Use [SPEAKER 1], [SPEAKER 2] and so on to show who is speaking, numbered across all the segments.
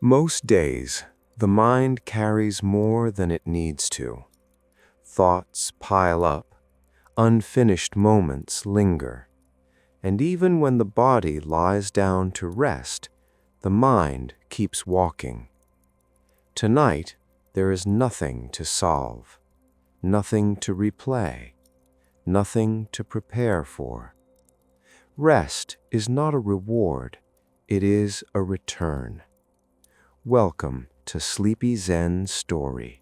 [SPEAKER 1] Most days, the mind carries more than it needs to. Thoughts pile up, unfinished moments linger, and even when the body lies down to rest, the mind keeps walking. Tonight, there is nothing to solve, nothing to replay, nothing to prepare for. Rest is not a reward, it is a return. Welcome to Sleepy Zen Story.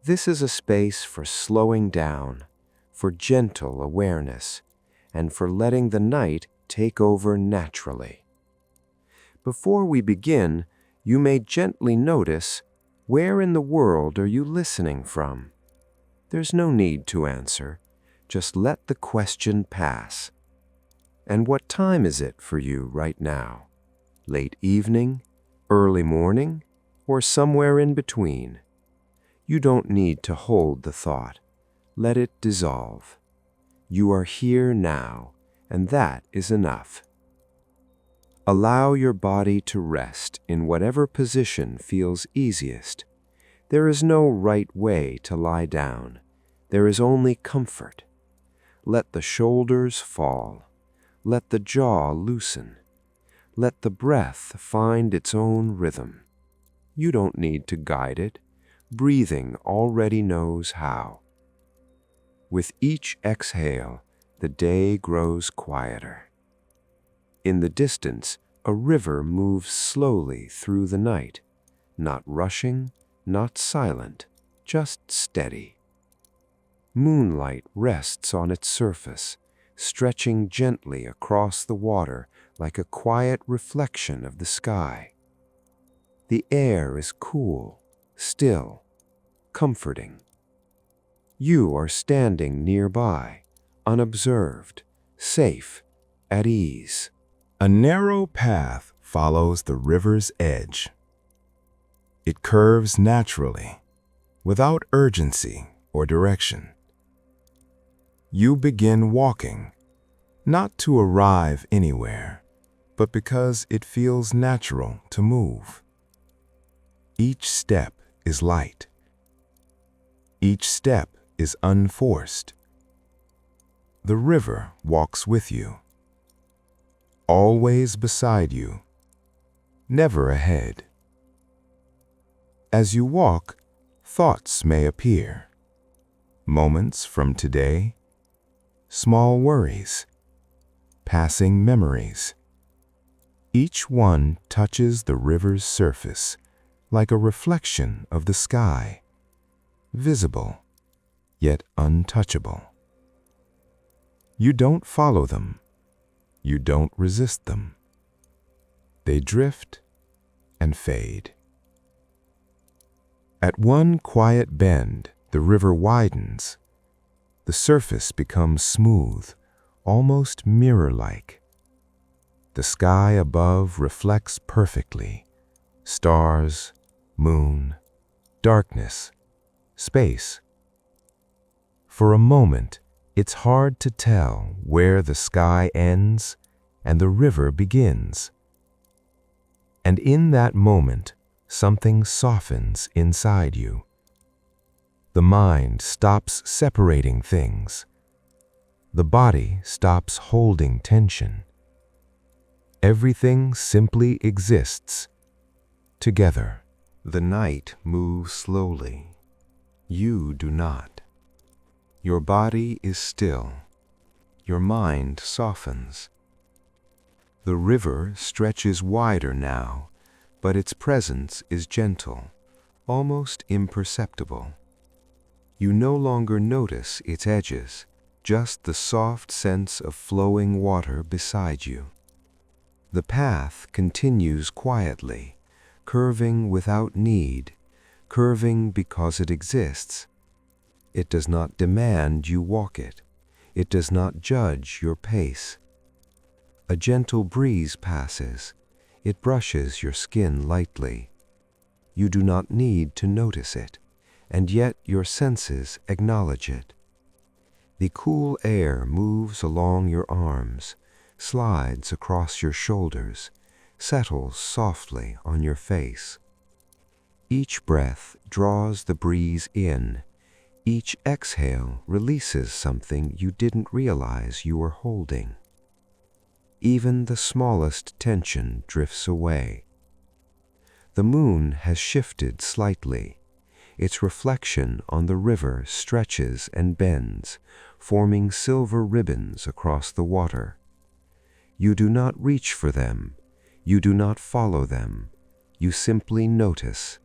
[SPEAKER 1] This is a space for slowing down, for gentle awareness, and for letting the night take over naturally. Before we begin, you may gently notice, where in the world are you listening from? There's no need to answer, just let the question pass. And what time is it for you right now? Late evening? Early morning, or somewhere in between? You don't need to hold the thought. Let it dissolve. You are here now, and that is enough. Allow your body to rest in whatever position feels easiest. There is no right way to lie down. There is only comfort. Let the shoulders fall. Let the jaw loosen. Let the breath find its own rhythm. You don't need to guide it. Breathing already knows how. With each exhale, the day grows quieter. In the distance, a river moves slowly through the night, not rushing, not silent, just steady. Moonlight rests on its surface, stretching gently across the water like a quiet reflection of the sky. The air is cool, still, comforting. You are standing nearby, unobserved, safe, at ease.
[SPEAKER 2] A narrow path follows the river's edge. It curves naturally, without urgency or direction. You begin walking, not to arrive anywhere, but because it feels natural to move. Each step is light. Each step is unforced. The river walks with you, always beside you, never ahead. As you walk, thoughts may appear. Moments from today, small worries, passing memories. Each one touches the river's surface like a reflection of the sky, visible, yet untouchable. You don't follow them. You don't resist them. They drift and fade. At one quiet bend, the river widens. The surface becomes smooth, almost mirror-like. The sky above reflects perfectly. Stars, moon, darkness, space. For a moment, it's hard to tell where the sky ends and the river begins. And in that moment, something softens inside you. The mind stops separating things. The body stops holding tension. Everything simply exists, together.
[SPEAKER 1] The night moves slowly. You do not. Your body is still. Your mind softens. The river stretches wider now, but its presence is gentle, almost imperceptible. You no longer notice its edges, just the soft sense of flowing water beside you. The path continues quietly, curving without need, curving because it exists. It does not demand you walk it. It does not judge your pace. A gentle breeze passes. It brushes your skin lightly. You do not need to notice it, and yet your senses acknowledge it. The cool air moves along your arms, slides across your shoulders,
[SPEAKER 2] settles softly on your face. Each breath draws the breeze in. Each exhale releases something you didn't realize you were holding. Even the smallest tension drifts away. The moon has shifted slightly. Its reflection on the river stretches and bends, forming silver ribbons across the water. You do not reach for them. You do not follow them. You simply notice.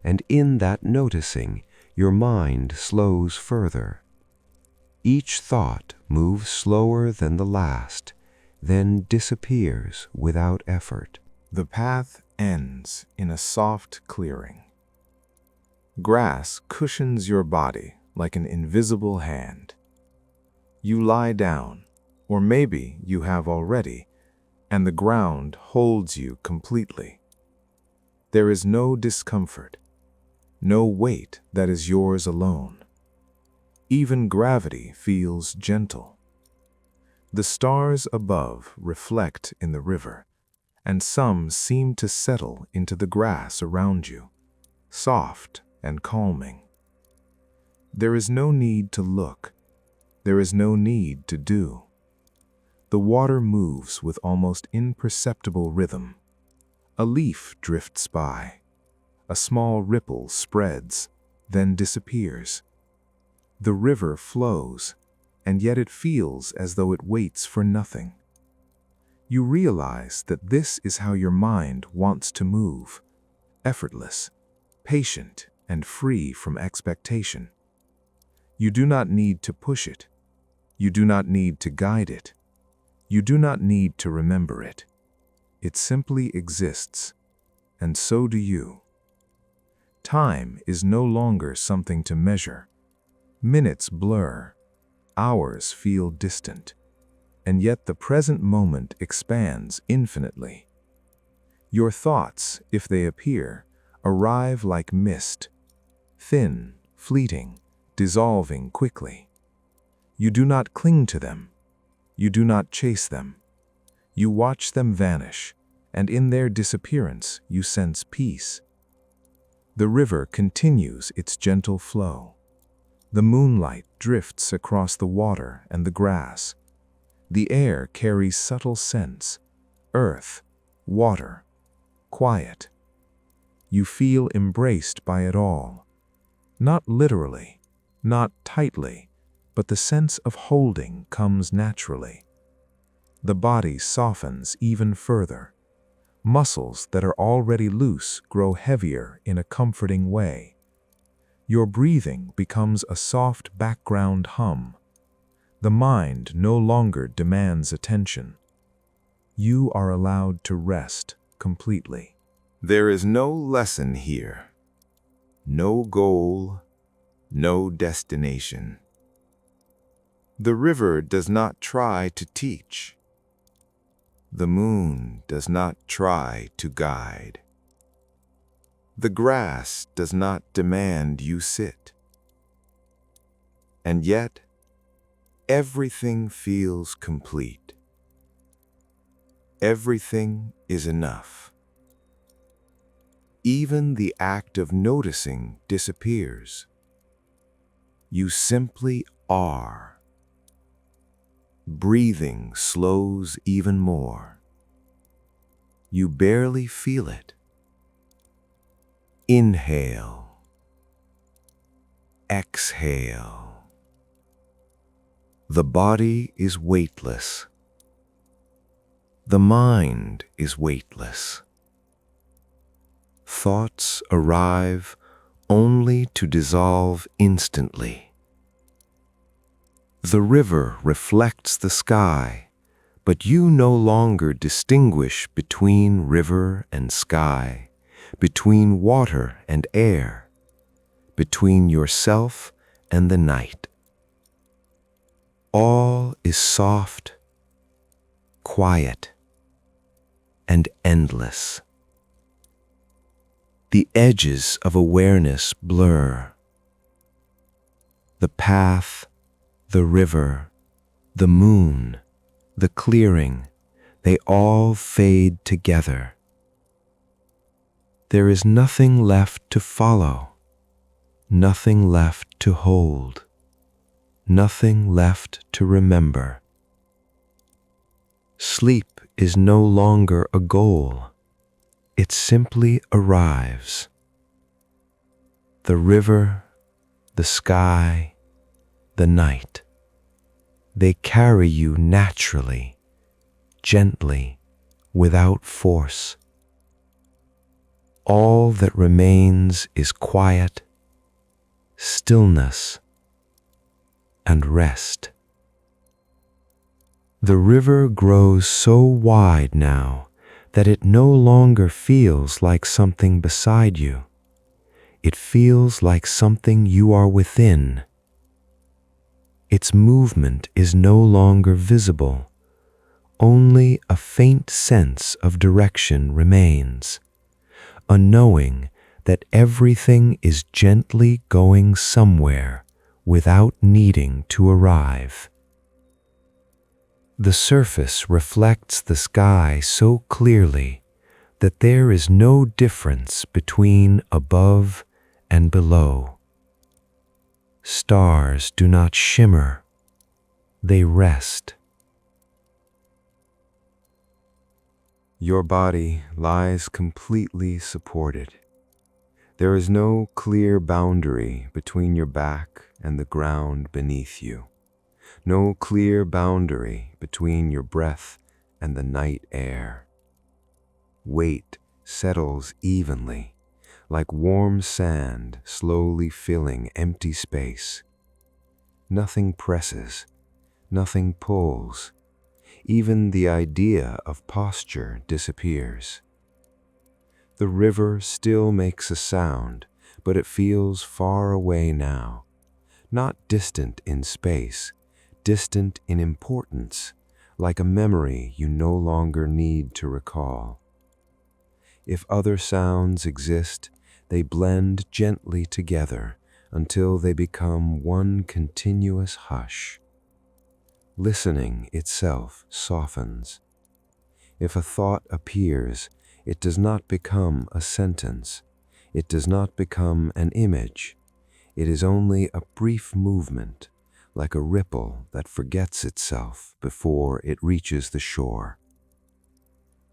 [SPEAKER 2] And in that noticing, your mind slows further. Each thought moves slower than the last, then disappears without effort.
[SPEAKER 1] The path ends in a soft clearing. Grass cushions your body like an invisible hand. You lie down, or maybe you have already, and the ground holds you completely. There is no discomfort, no weight that is yours alone. Even gravity feels gentle. The stars above reflect in the river, and some seem to settle into the grass around you, soft and calming. There is no need to look. There is no need to do. The water moves with almost imperceptible rhythm. A leaf drifts by. A small ripple spreads, then disappears. The river flows, and yet it feels as though it waits for nothing. You realize that this is how your mind wants to move, effortless, patient, and free from expectation. You do not need to push it. You do not need to guide it. You do not need to remember it. It simply exists, and so do you. Time is no longer something to measure. Minutes blur, hours feel distant, and yet the present moment expands infinitely. Your thoughts, if they appear, arrive like mist, thin, fleeting, dissolving quickly. You do not cling to them. You do not chase them. You watch them vanish, and in their disappearance you sense peace. The river continues its gentle flow. The moonlight drifts across the water and the grass. The air carries subtle scents, earth, water, quiet. You feel embraced by it all. Not literally, not tightly, but the sense of holding comes naturally. The body softens even further. Muscles that are already loose grow heavier in a comforting way. Your breathing becomes a soft background hum. The mind no longer demands attention. You are allowed to rest completely. There is no lesson here, no goal, no destination. The river does not try to teach. The moon does not try to guide. The grass does not demand you sit. And yet, everything feels complete. Everything is enough. Even the act of noticing disappears. You simply are. Breathing slows even more. You barely feel it. Inhale. Exhale. The body is weightless. The mind is weightless. Thoughts arrive only to dissolve instantly. The river reflects the sky, but you no longer distinguish between river and sky, between water and air, between yourself and the night. All is soft, quiet, and endless. The edges of awareness blur. The path, the river, the moon, the clearing,
[SPEAKER 2] They all fade together. There is nothing left to follow, nothing left to hold, nothing left to remember. Sleep is no longer a goal. It simply arrives. The river, the sky, the night, they carry you naturally, gently, without force. All that remains is quiet, stillness, and rest. The river grows so wide now that it no longer feels like something beside you. It feels like something you are within. Its movement is no longer visible. Only a faint sense of direction remains, a knowing that everything is gently going somewhere without needing to arrive. The surface reflects the sky so clearly that there is no difference between above and below. Stars do not shimmer, they rest.
[SPEAKER 1] Your body lies completely supported. There is no clear boundary between your back and the ground beneath you. No clear boundary between your breath and the night air. Weight settles evenly, like warm sand slowly filling empty space. Nothing presses, nothing pulls. Even the idea of posture disappears. The river still makes a sound, but it feels far away now, not distant in space, distant in importance, like a memory you no longer need to recall. If other sounds exist, they blend gently together until they become one continuous hush. Listening itself softens. If a thought appears, it does not become a sentence. It does not become an image. It is only a brief movement, like a ripple that forgets itself before it reaches the shore.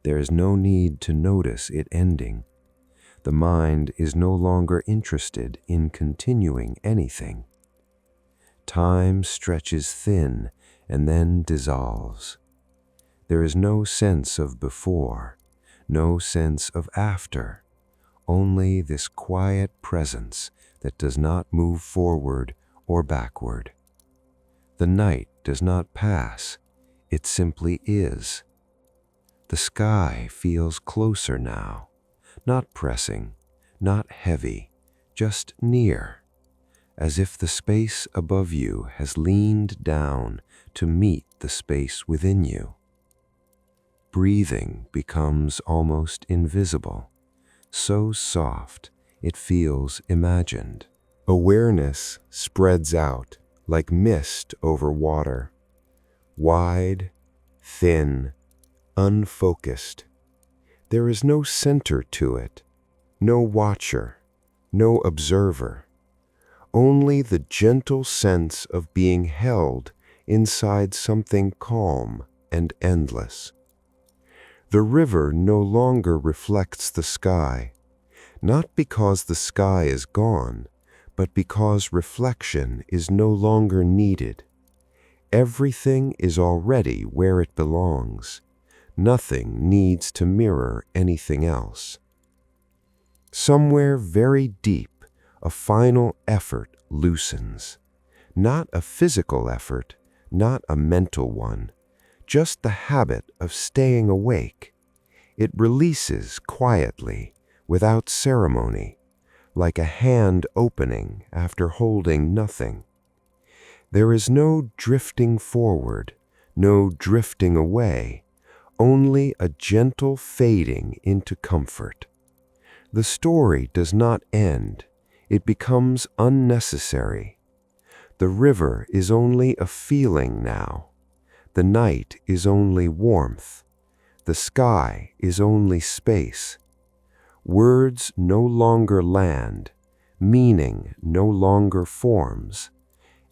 [SPEAKER 1] There is no need to notice it ending. The mind is no longer interested in continuing anything. Time stretches thin and then dissolves. There is no sense of before, no sense of after, only this quiet presence that does not move forward or backward. The night does not pass, it simply is. The sky feels closer now, not pressing, not heavy, just near, as if the space above you has leaned down to meet the space within you. Breathing becomes almost invisible, so soft it feels imagined. Awareness spreads out like mist over water, wide, thin, unfocused. There is no center to it, no watcher, no observer, only the gentle sense of being held inside something calm and endless. The river no longer reflects the sky, not because the sky is gone, but because reflection is no longer needed. Everything is already where it belongs. Nothing needs to mirror anything else. Somewhere very deep, a final effort loosens. Not a physical effort, not a mental one, just the habit of staying awake. It releases quietly, without ceremony, like a hand opening after holding nothing. There is no drifting forward, no drifting away, only a gentle fading into comfort. The story does not end, it becomes unnecessary. The river is only a feeling now. The night is only warmth.
[SPEAKER 2] The sky is only space. Words no longer land. Meaning no longer forms.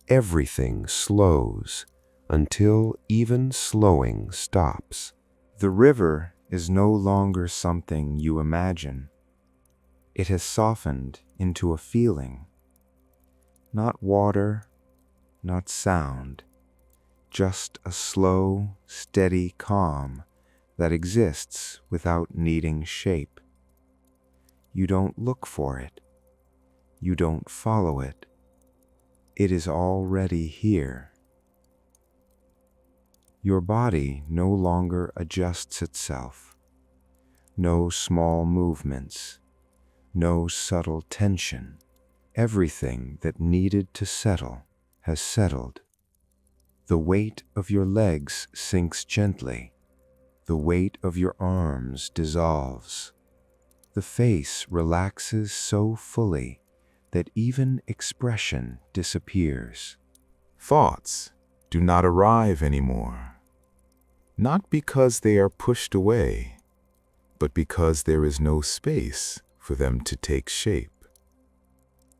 [SPEAKER 2] Everything slows until even slowing stops.
[SPEAKER 1] The river is no longer something you imagine. It has softened into a feeling. Not water, not sound, just a slow, steady calm that exists without needing shape. You don't look for it. You don't follow it. It is already here. Your body no longer adjusts itself. No small movements. No subtle tension. Everything that needed to settle has settled. The weight of your legs sinks gently. The weight of your arms dissolves. The face relaxes so fully that even expression disappears.
[SPEAKER 3] Thoughts do not arrive anymore, not because they are pushed away, but because there is no space for them to take shape.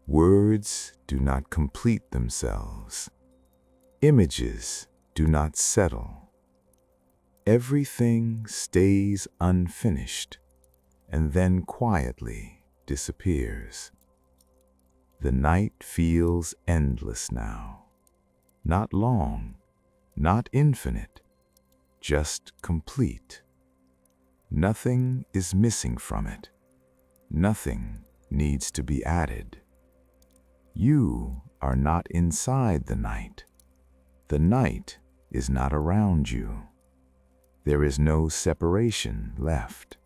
[SPEAKER 3] Words do not complete themselves. Images do not settle. Everything stays unfinished and then quietly disappears. The night feels endless now. Not long, not infinite, just complete. Nothing is missing from it. Nothing needs to be added. You are not inside the night. The night is not around you. There is no separation left.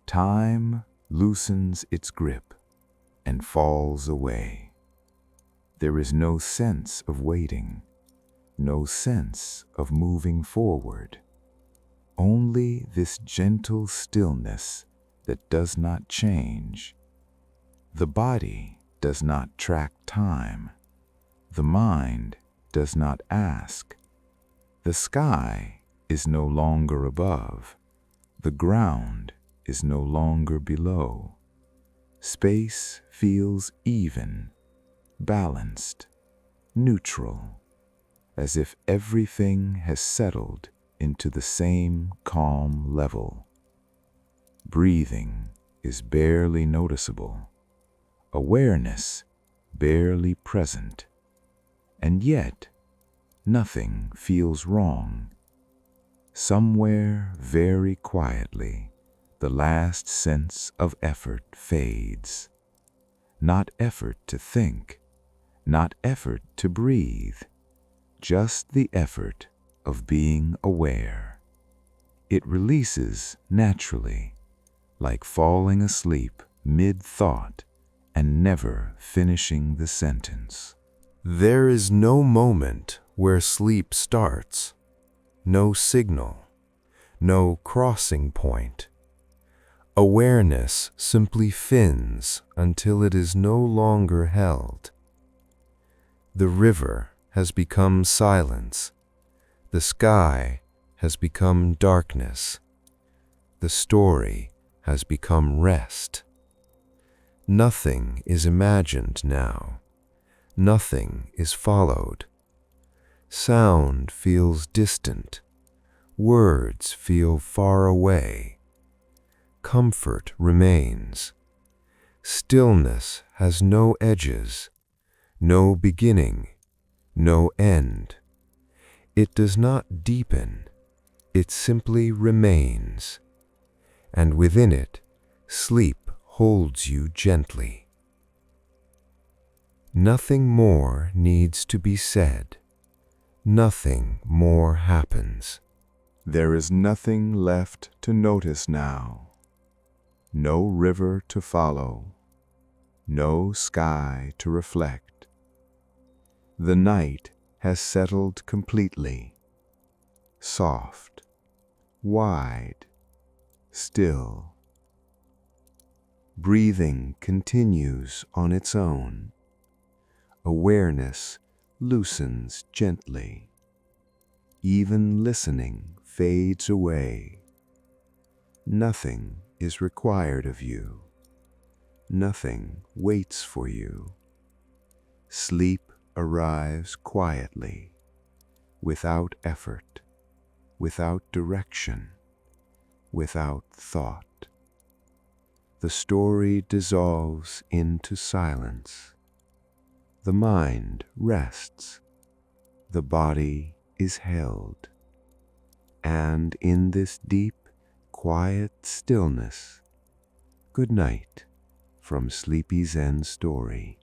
[SPEAKER 3] Time loosens its grip and falls away. There is no sense of waiting, no sense of moving forward. Only this gentle stillness that does not change. The body does not track time. The mind does not ask. The sky is no longer above. The ground is no longer below. Space feels even, balanced, neutral, as if everything has settled into the same calm level. Breathing is barely noticeable. Awareness barely present. And yet, nothing feels wrong. Somewhere very quietly, the last sense of effort fades. Not effort to think, not effort to breathe, just the effort of being aware. It releases naturally, like falling asleep mid-thought and never finishing the sentence.
[SPEAKER 1] There is no moment where sleep starts, no signal, no crossing point. Awareness simply fins until it is no longer held. The river has become silence. The sky has become darkness. The story has become rest. Nothing is imagined now. Nothing is followed. Sound feels distant. Words feel far away. Comfort remains. Stillness has no edges, no beginning, no end. It does not deepen, it simply remains. And within it, sleep holds you gently. Nothing more needs to be said. Nothing more happens.
[SPEAKER 3] There is nothing left to notice now. No river to follow. No sky to reflect. The night has settled completely. Soft, wide, still. Breathing continues on its own. Awareness loosens gently. Even listening fades away,
[SPEAKER 2] Nothing is required of you. Nothing waits for you. Sleep arrives quietly, without effort, without direction, without thought. The story dissolves into silence. The mind rests. The body is held. And in this deep, quiet stillness, good night from Sleepy Zen Story.